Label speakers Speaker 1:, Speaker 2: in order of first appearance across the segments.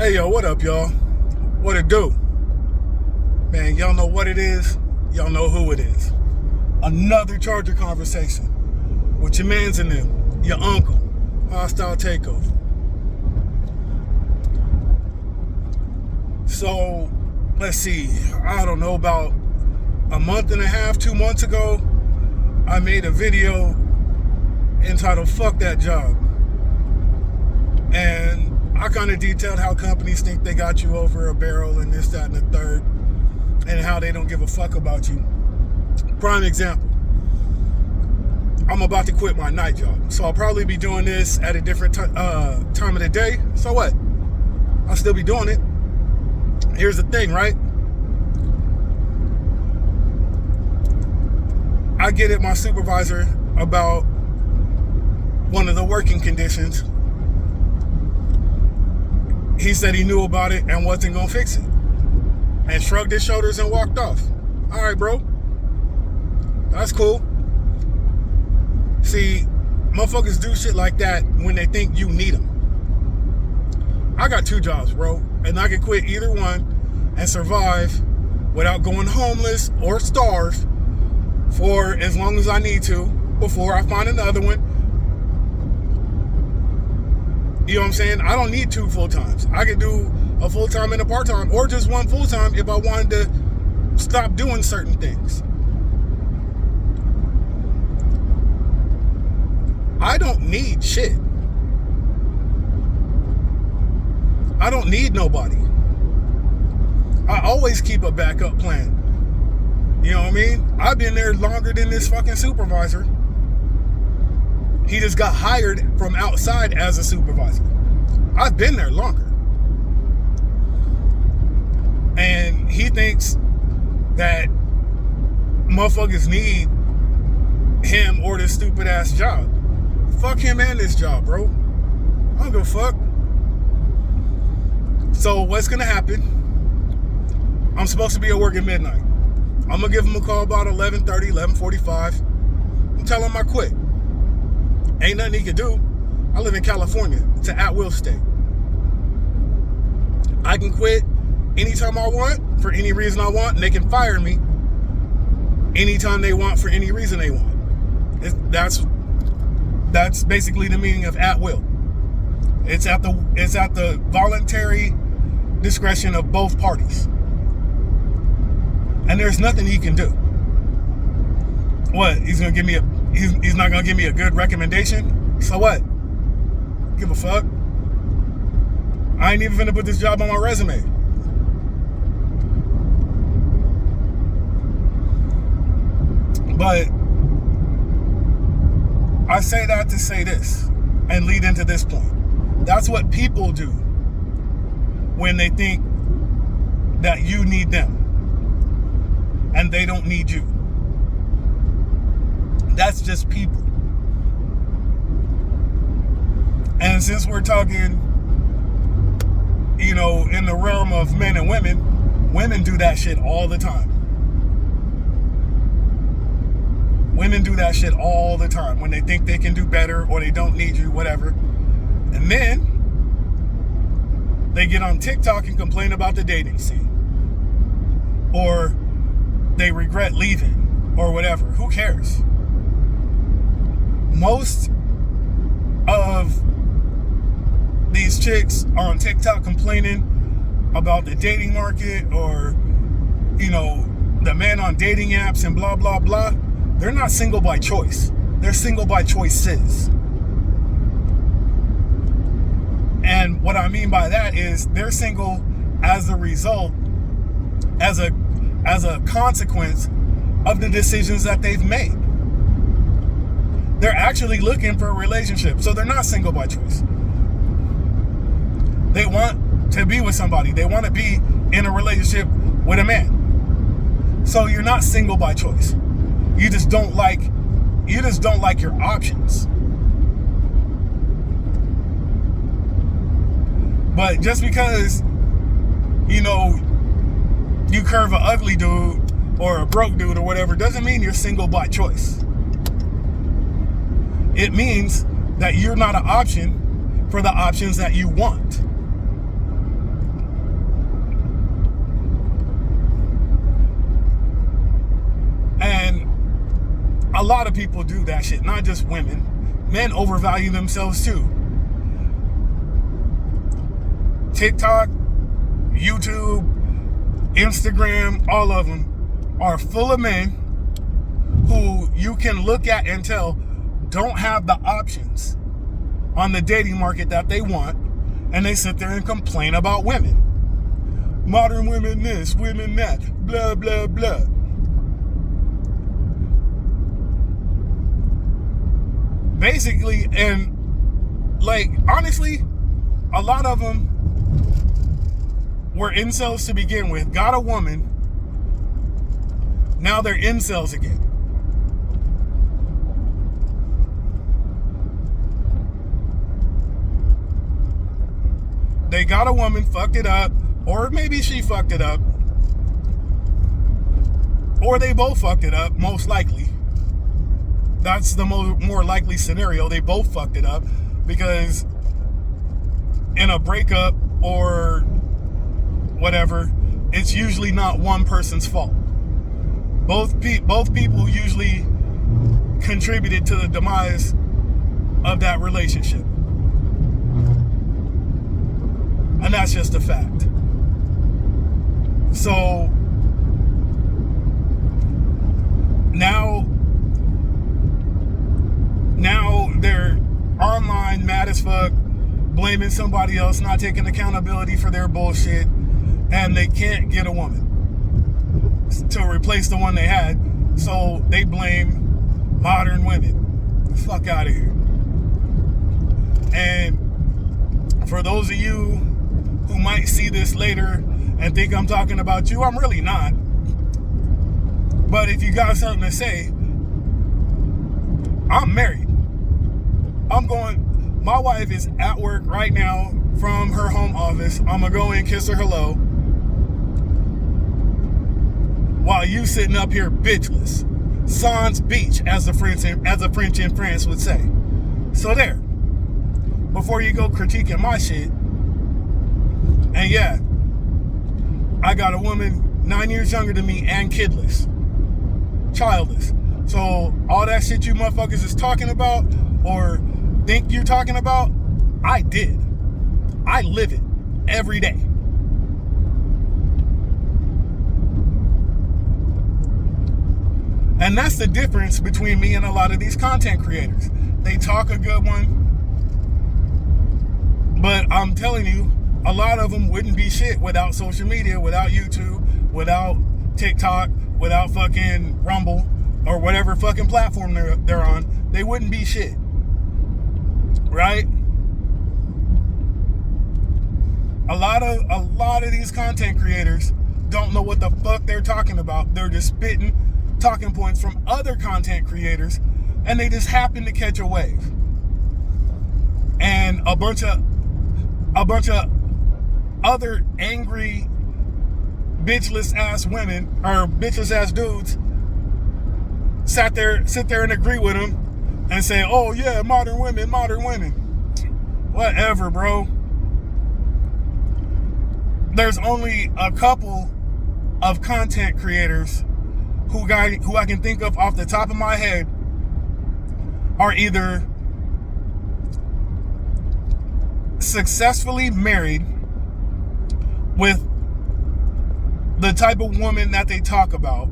Speaker 1: Hey, yo, what up, y'all? What it do? Man, y'all know what it is. Y'all know who it is. Another Charger conversation with your mans and them, your uncle, Hostile Takeover. So, let's see. I don't know, about a month and a half, 2 months ago, I made a video entitled Fuck That Job. And I kind of detailed how companies think they got you over a barrel and this, that, and the third, and how they don't give a fuck about you. Prime example. I'm about to quit my night job, so I'll probably be doing this at a different time of the day. So what? I'll still be doing it. Here's the thing, right? I get at my supervisor about one of the working conditions. He said he knew about it and wasn't gonna fix it, and shrugged his shoulders and walked off. All right, bro. That's cool. See, motherfuckers do shit like that when they think you need them. I got 2 jobs, bro, and I can quit either one and survive without going homeless or starve for as long as I need to before I find another one. You know what I'm saying? I don't need 2 full-times. I could do a full-time and a part-time, or just one full-time if I wanted to stop doing certain things. I don't need shit. I don't need nobody. I always keep a backup plan. You know what I mean? I've been there longer than this fucking supervisor. He just got hired from outside as a supervisor. I've been there longer. And he thinks that motherfuckers need him or this stupid ass job. Fuck him and this job, bro. I don't give a fuck. So what's gonna happen? I'm supposed to be at work at midnight. I'm gonna give him a call about 11:30, 11:45. I'm telling him I quit. Ain't nothing he can do. I live in California. It's an at-will state. I can quit anytime I want, for any reason I want, and they can fire me anytime they want, for any reason they want. That's basically the meaning of at-will. It's at the voluntary discretion of both parties. And there's nothing he can do. What? He's not gonna give me a good recommendation? So what? Give a fuck. I ain't even gonna put this job on my resume. But I say that to say this and lead into this point. That's what people do when they think that you need them and they don't need you. That's just people. And since we're talking, in the realm of men and women do that shit all the time. Women do that shit all the time when they think they can do better or they don't need you, whatever. And then they get on TikTok and complain about the dating scene. Or they regret leaving or whatever. Who cares? Most of these chicks are on TikTok complaining about the dating market or, the men on dating apps and blah, blah, blah. They're not single by choice. They're single by choices. And what I mean by that is they're single as a result, as a consequence of the decisions that they've made. They're actually looking for a relationship. So they're not single by choice. They want to be with somebody. They want to be in a relationship with a man. So you're not single by choice. You just don't like your options. But just because, you curve an ugly dude or a broke dude or whatever doesn't mean you're single by choice. It means that you're not an option for the options that you want. a lot of people do that shit, not just women. Men overvalue themselves too. TikTok, YouTube, Instagram, all of them are full of men who you can look at and tell don't have the options on the dating market that they want, and they sit there and complain about women. Modern women this, women that, blah, blah, blah. Basically, and like, honestly, a lot of them were incels to begin with, got a woman, now they're incels again. They got a woman, fucked it up, or maybe she fucked it up, or they both fucked it up, most likely. That's the more likely scenario. They both fucked it up, because in a breakup or whatever, it's usually not one person's fault. Both people usually contributed to the demise of that relationship. And that's just a fact. So now they're online mad as fuck, blaming somebody else, not taking accountability for their bullshit, and they can't get a woman to replace the one they had, so they blame modern women. Fuck out of here. And for those of you who might see this later and think I'm talking about you, I'm really not. But if you got something to say, I'm married. My wife is at work right now from her home office. I'm gonna go and kiss her hello while you sitting up here bitchless. Sans beach, as the French in France would say. So there. Before you go critiquing my shit. And yeah, I got a woman 9 years younger than me and kidless. Childless. So all that shit you motherfuckers is talking about or think you're talking about, I did. I live it every day. And that's the difference between me and a lot of these content creators. They talk a good one, but I'm telling you, a lot of them wouldn't be shit without social media, without YouTube, without TikTok, without fucking Rumble, or whatever fucking platform they're on. They wouldn't be shit. Right? A lot of these content creators don't know what the fuck they're talking about. They're just spitting talking points from other content creators, and they just happen to catch a wave. And a bunch of other angry bitchless ass women or bitchless ass dudes sit there and agree with them and say, oh yeah, modern women. Whatever, bro. There's only a couple of content creators who I can think of off the top of my head are either successfully married with the type of woman that they talk about,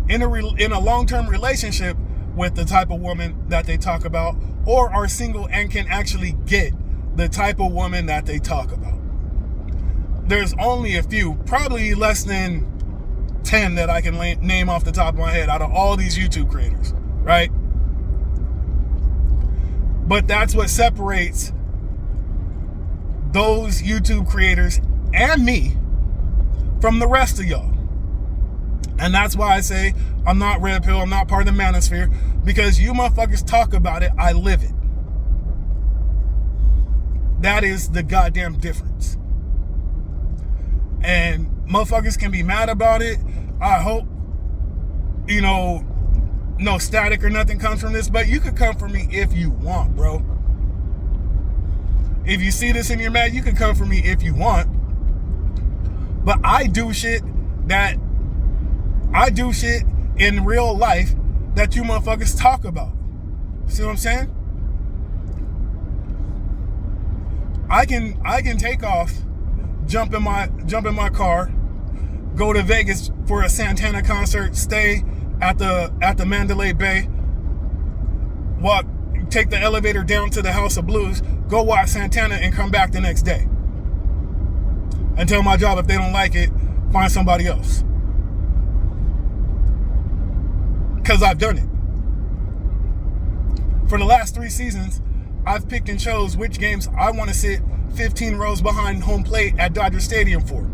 Speaker 1: in a long-term relationship with the type of woman that they talk about, or are single and can actually get the type of woman that they talk about. There's only a few, probably less than 10 that I can name off the top of my head out of all these YouTube creators, right? But that's what separates those YouTube creators and me from the rest of y'all. And that's why I say I'm not red pill, I'm not part of the manosphere, because you motherfuckers talk about it, I live it. That is the goddamn difference. And motherfuckers can be mad about it. I hope, no static or nothing comes from this, but you can come for me if you want, bro. If you see this and you're mad, you can come for me if you want. But I do shit in real life that you motherfuckers talk about. See what I'm saying? I can take off, jump in my car, go to Vegas for a Santana concert, stay at the Mandalay Bay, take the elevator down to the House of Blues, go watch Santana, and come back the next day. And tell my job, if they don't like it, find somebody else. Because I've done it. For the last 3 seasons, I've picked and chose which games I want to sit 15 rows behind home plate at Dodger Stadium for.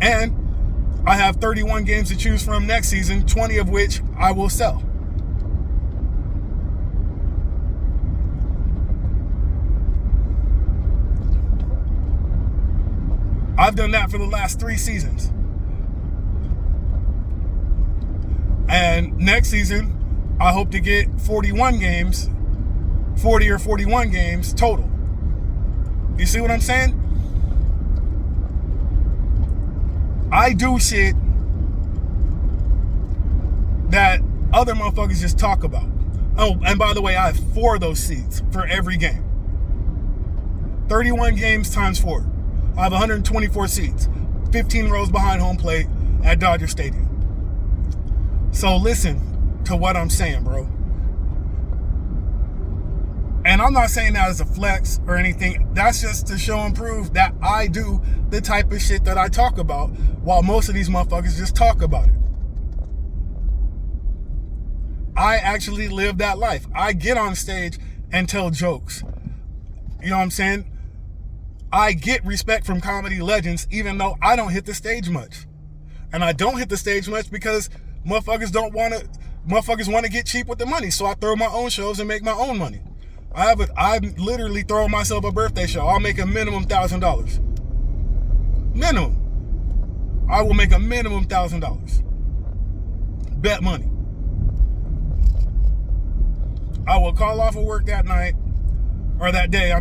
Speaker 1: And I have 31 games to choose from next season, 20 of which I will sell. I've done that for the last 3 seasons. And next season, I hope to get 40 or 41 games total. You see what I'm saying? I do shit that other motherfuckers just talk about. Oh, and by the way, I have 4 of those seats for every game. 31 games times 4. I have 124 seats, 15 rows behind home plate at Dodger Stadium. So listen to what I'm saying, bro. And I'm not saying that as a flex or anything. That's just to show and prove that I do the type of shit that I talk about, while most of these motherfuckers just talk about it. I actually live that life. I get on stage and tell jokes. You know what I'm saying? I get respect from comedy legends, even though I don't hit the stage much. And I don't hit the stage much because motherfuckers want to get cheap with the money. So I throw my own shows and make my own money. I'm literally throwing myself a birthday show. I'll make a minimum $1,000. Minimum. I will make a minimum $1,000. Bet money. I will call off of work that night, or that day,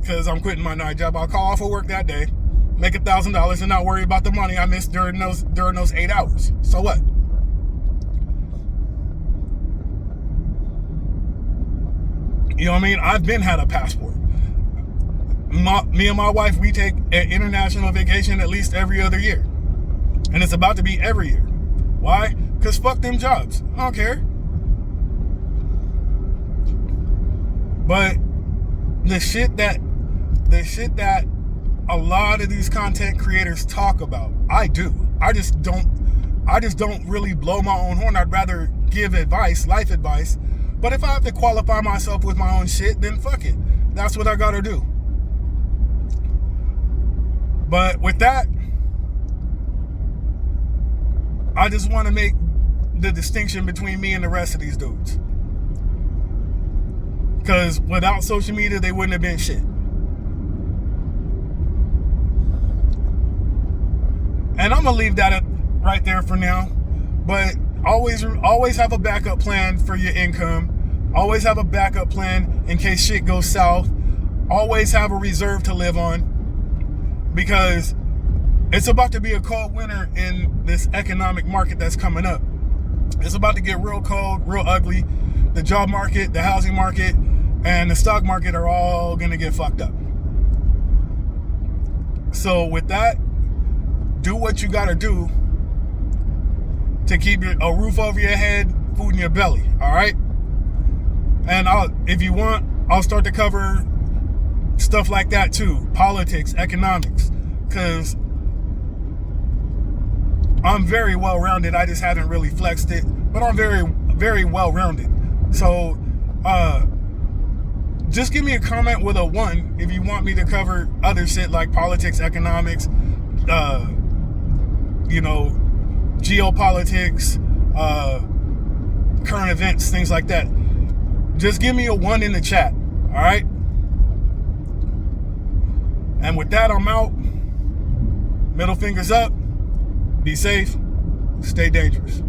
Speaker 1: because I'm quitting my night job. I'll call off of work that day, make $1,000, and not worry about the money I missed during those 8 hours. So what? You know what I mean? I've been had a passport. Me and my wife, we take an international vacation at least every other year. And it's about to be every year. Why? Because fuck them jobs. I don't care. But the shit that a lot of these content creators talk about, I do. I just don't really blow my own horn. I'd rather give advice, life advice. But if I have to qualify myself with my own shit, then fuck it. That's what I gotta do. But with that, I just want to make the distinction between me and the rest of these dudes. Because without social media, they wouldn't have been shit. And I'm going to leave that right there for now. But always have a backup plan for your income. Always have a backup plan in case shit goes south. Always have a reserve to live on. Because it's about to be a cold winter in this economic market that's coming up. It's about to get real cold, real ugly. The job market, the housing market, and the stock market are all going to get fucked up. So with that, do what you got to do to keep a roof over your head, food in your belly, all right? And if you want, I'll start to cover stuff like that too. Politics, economics, because I'm very well-rounded. I just haven't really flexed it, but I'm very, very well-rounded. So just give me a comment with a 1 if you want me to cover other shit like politics, economics, geopolitics, current events, things like that. Just give me a 1 in the chat, all right? And with that, I'm out. Middle fingers up. Be safe. Stay dangerous.